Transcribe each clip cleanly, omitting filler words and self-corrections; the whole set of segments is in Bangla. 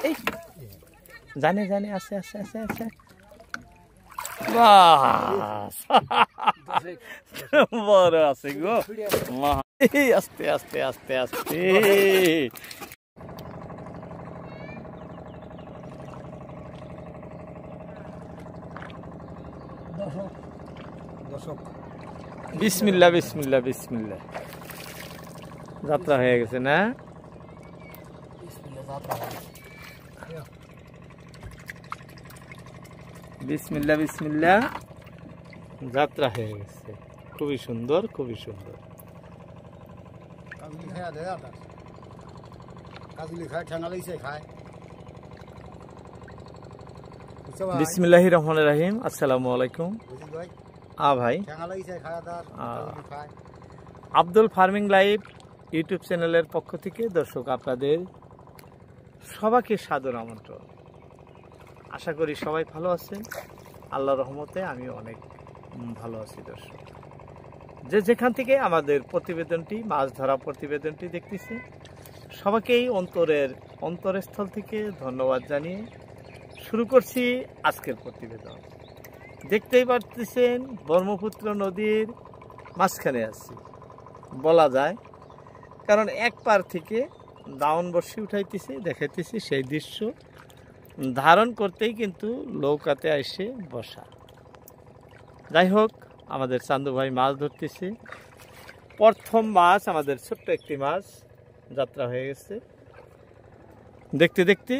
এই জানে জানে আছে আছে আছে আছে বাস বড় আছে গো আস্তে আস্তে আস্তে আস্তে বিসমিল্লাহ বিসমিল্লাহ বিসমিল্লাহ যাত্রা হয়ে গেছে না বিসমিল্লাহ বিসমিল্লাহ যাত্রা হয়ে গেছে খুবই সুন্দর খুবই সুন্দর বিসমিল্লাহির রহমানির রহিম আসসালামু আলাইকুম ভাই আব্দুল ফার্মিং লাইভ ইউটিউব চ্যানেলের পক্ষ থেকে দর্শক আপনাদের সবাইকে সাদর আমন্ত্রণ আশা করি সবাই ভালো আছেন আল্লাহর রহমতে আমি অনেক ভালো আছি দর্শক যে যেখান থেকে আমাদের প্রতিবেদনটি মাছ ধরা প্রতিবেদনটি দেখতেছি সবাইকেই অন্তরস্থল থেকে ধন্যবাদ জানিয়ে শুরু করছি আজকের প্রতিবেদন দেখতেই পারতেছেন ব্রহ্মপুত্র নদীর মাঝখানে আছি বলা যায় কারণ এক পার থেকে দাউন বর্ষি উঠাইতেছি দেখাইতেছি সেই দৃশ্য ধারণ করতেই কিন্তু নৌকাতে এসে বসা যাই হোক আমাদের চান্দু ভাই মাছ ধরতেছে প্রথম মাছ আমাদের ছোট্ট একটি মাছ যাত্রা হয়ে গেছে দেখতে দেখতে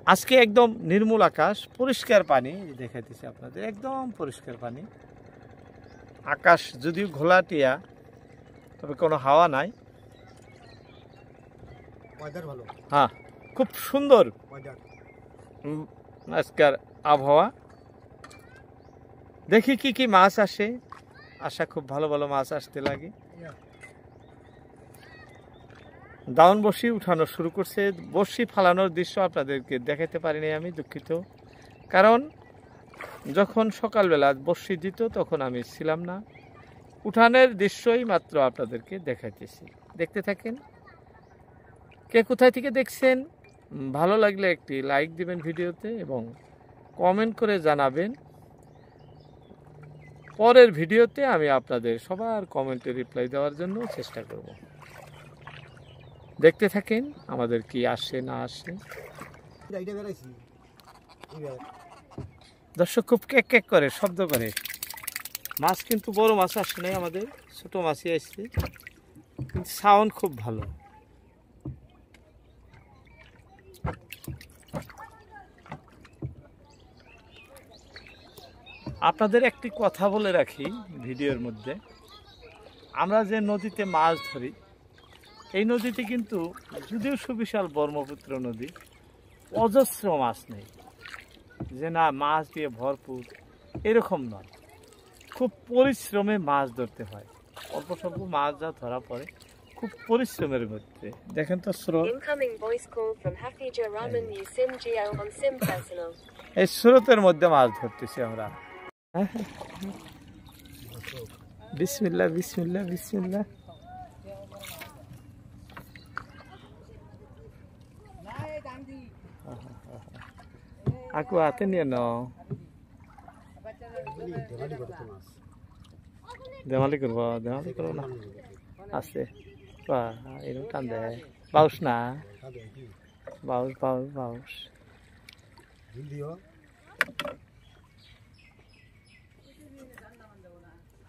আজকে একদম নির্মল আকাশ পরিষ্কার পানি দেখাইতেছি আপনাদের একদম পরিষ্কার পানি আকাশ যদিও ঘোলাটিয়া তবে কোনো হাওয়া নাই হ্যাঁ খুব সুন্দর আজকের আবহাওয়া দেখি কি কি মাছ আসে আশা খুব ভালো ভালো মাছ আসতে লাগে দাউন বর্ষি উঠানো শুরু করছে বর্ষি ফালানোর দৃশ্য আপনাদেরকে দেখাতে পারিনি আমি দুঃখিত কারণ যখন সকালবেলা বর্ষি দিত তখন আমি ছিলাম না উঠানের দৃশ্যই মাত্র আপনাদেরকে দেখাইতেছি দেখতে থাকেন কে কোথায় থেকে দেখছেন ভালো লাগলে একটি লাইক দিবেন ভিডিওতে এবং কমেন্ট করে জানাবেন পরের ভিডিওতে আমি আপনাদের সবার কমেন্টে রিপ্লাই দেওয়ার জন্য চেষ্টা করব দেখতে থাকেন আমাদের কি আসে না আসে দর্শক খুব কেক কেক করে শব্দ করে মাছ কিন্তু বড় মাছ আসে নাই আমাদের ছোট মাছই আসছে কিন্তু সাউন্ড খুব ভালো আপনাদের একটি কথা বলে রাখি ভিডিওর মধ্যে আমরা যে নদীতে মাছ ধরি এই নদীতে কিন্তু যদিও সুবিশাল ব্রহ্মপুত্র নদী অজস্র মাছ নেই যে না মাছ দিয়ে ভরপুর এরকম নয় খুব পরিশ্রমে মাছ ধরতে হয় অল্প স্বল্প মাছ যা ধরা পড়ে খুব পরিশ্রমের মধ্যে দেখেন তো স্রোত এই স্রোতের মধ্যে মাছ ধরতেছি আমরা বিসমিল্লাহ বিসমিল্লাহ বিসমিল্লাহ aku haten ya no demali করব না আছে বা এরকম টান দেয় বাউস না বাউস বাউস বাউস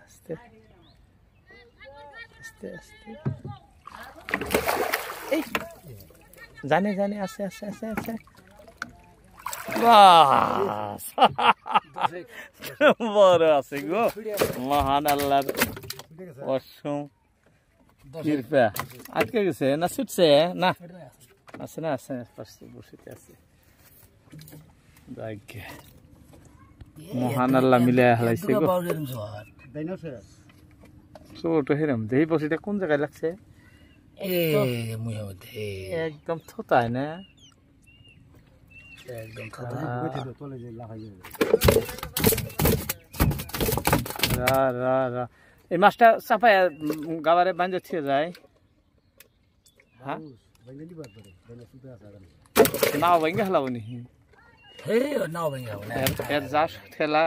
আস্তে আস্তে আস্তে এই জানে জানে আছে আছে আছে আছে বাস বড় আছে গো মহান আল্লাহর অসম কৃপা আটকে গেছে না ছুটছে না আছে না আছে পাশে বসিতে আছে মহান আল্লাহ মিলে হালাইছে গো ছোট হেরম দেহি বসিটা কোন জায়গায় লাগছে একদম থোতায় না একদম এই মাছটা চাপায় গাবারে বাঁধে থিয়ে যায় হ্যাঁ নাও ভেঙে খেলাবো নি এর যা খেলা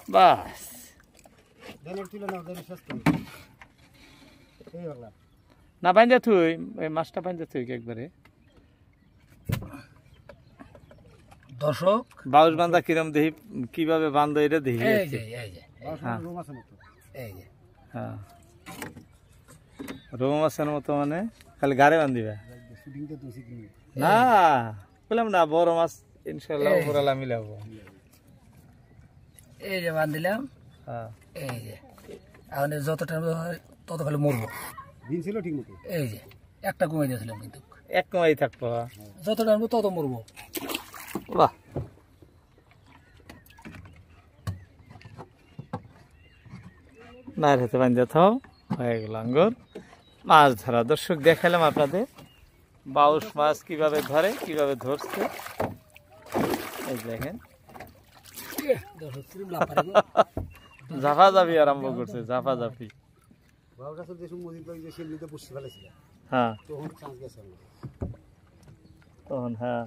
বাস না বাইন্দা তুই এই মাছটা বাইন্দা তুই একবারে দর্শক বাউস বান্ধা কিরম দেখি কিভাবে বান্ধা এটা দেখি হ্যাঁ রৌ মাছের মতো মানে খালি গাড়ে বান্ধিবে না বললাম না বড় মাছ ইনশাল্লাহ উপরালা মিলাবো এই যে বান্ধিলাম হ্যাঁ এই যে এখন যত টাইম হয় তত খালি মরবো এই যে একটা কমে দিয়েছিলাম কিন্তু এক কমাই থাকবো যত টাইম তত মরবো বাহ না রেতে বান্ধে থাও হয়ে গেল আঙ্গুর মাছ ধরা দর্শক দেখালাম আপনাদের বাউস মাছ কিভাবে ধরে কিভাবে ধরছে এই দেখেন ঝাফাঝাফি আরম্ভ করছে ঝাফাঝাফি হ্যাঁ তখন হ্যাঁ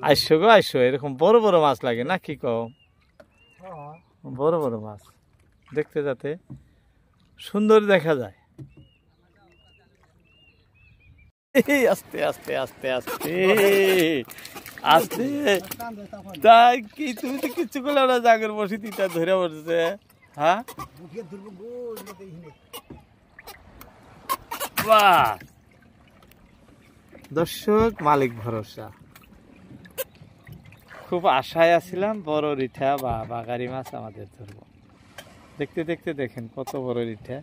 আইসো গো আইসো এরকম বড় বড় মাছ লাগে না কি কও বড় বড় মাছ দেখতে যাতে সুন্দর দেখা যায় আস্তে আস্তে আস্তে আস্তে আস্তে তাই কি তুমি তো কিচ্ছু করলে ওরা জাগর বসি তিনটা ধরে বসছে হ্যাঁ বাহ দর্শক মালিক ভরসা খুব আশায় আছিলাম বড় রিঠা বা বাগারি মাছ আমাদের ধরবো দেখতে দেখতে দেখেন কত বড় রিঠা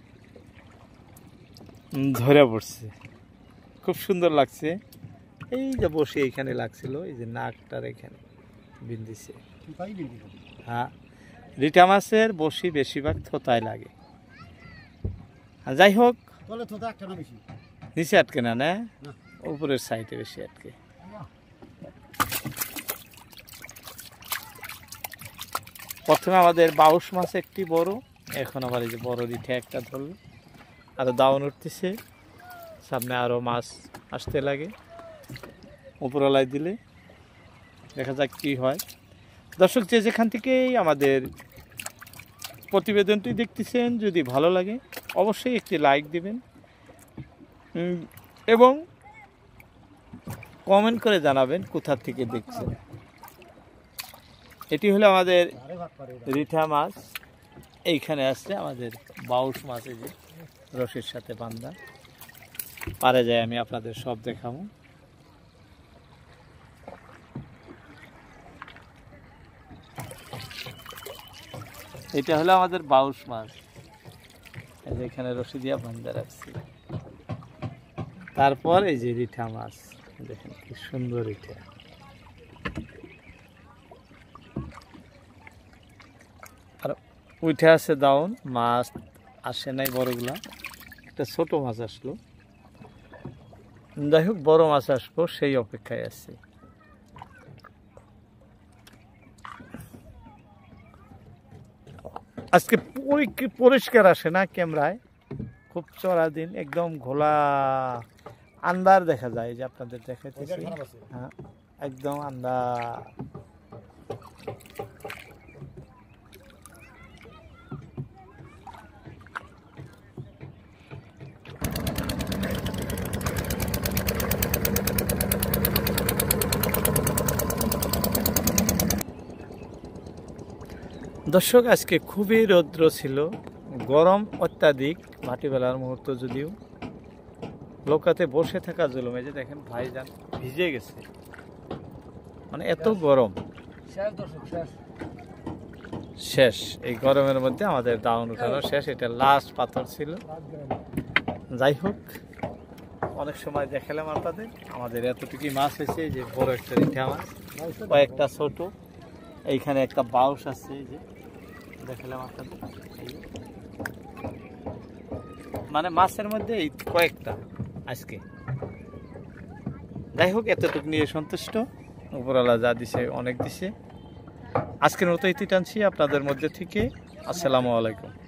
ধরে পড়ছে খুব সুন্দর লাগছে এই যে বসে এইখানে লাগছিল এই যে নাকটার এখানে বিন্দিছে হ্যাঁ রিঠা মাছের বসি বেশিরভাগ থোতায় লাগে যাই হোক নিচে আটকে না না উপরের সাইডে বেশি আটকে প্রথমে আমাদের বাউস মাছ একটি বড় এখন আবার এই যে বড় রিঠা একটা ধরল আরো দাউন উঠতেছে সামনে আরো মাছ আসতে লাগে উপরওয়ালায় দিলে দেখা যাক কি হয় দর্শক যে যেখান থেকেই আমাদের প্রতিবেদনটি দেখতেছেন যদি ভালো লাগে অবশ্যই একটি লাইক দিবেন এবং কমেন্ট করে জানাবেন কোথা থেকে দেখছেন এটি হলো আমাদের রিঠা মাছ এইখানে আসছে আমাদের বাউস মাছ এই যে রশির সাথে বান্ধা পারে যায় আমি আপনাদের সব দেখাবো এটা হলো আমাদের বাউস মাছ এই যে এখানে রশি দিয়া বান্ধা রাখছি তারপর এই যে রিঠা মাছ দেখেন কি সুন্দর রিঠা আর উঠে আছে দাউন মাছ আসে নাই বড়গুলা একটা ছোট মাছ আসলো যাই হোক বড় মাছ আসবো সেই অপেক্ষায় আছে আজকে পরিষ্কার আসে না ক্যামেরায় খুব চড়া দিন একদম ঘোলা আন্ধার দেখা যায় যে আপনাদের দেখাইতেছি হ্যাঁ একদম আন্ধার দর্শক আজকে খুবই রৌদ্র ছিল গরম অত্যাধিক ভাটিবেলার মুহূর্ত যদিও লোকাতে বসে থাকা জুলুম এই যে দেখেন ভাইজান ভিজে গেছে মানে এত গরম শেষ এই গরমের মধ্যে আমাদের দাউন উঠানো শেষ এটা লাস্ট পাথর ছিল যাই হোক অনেক সময় দেখালাম আপনাদের আমাদের এতটুকুই মাছ হয়েছে যে বড় একটা রিঠা মাছ কয়েকটা ছোট এইখানে একটা বাউস আছে এই যে দেখালাম আপনাদের মানে মাছের মধ্যে এই কয়েকটা আজকে যাই হোক এতটুকু নিয়ে সন্তুষ্ট উপরওয়ালা যা দিছে অনেক দিছে আজকের মতো ইতি টানছি আপনাদের মধ্যে থেকে আসসালামু আলাইকুম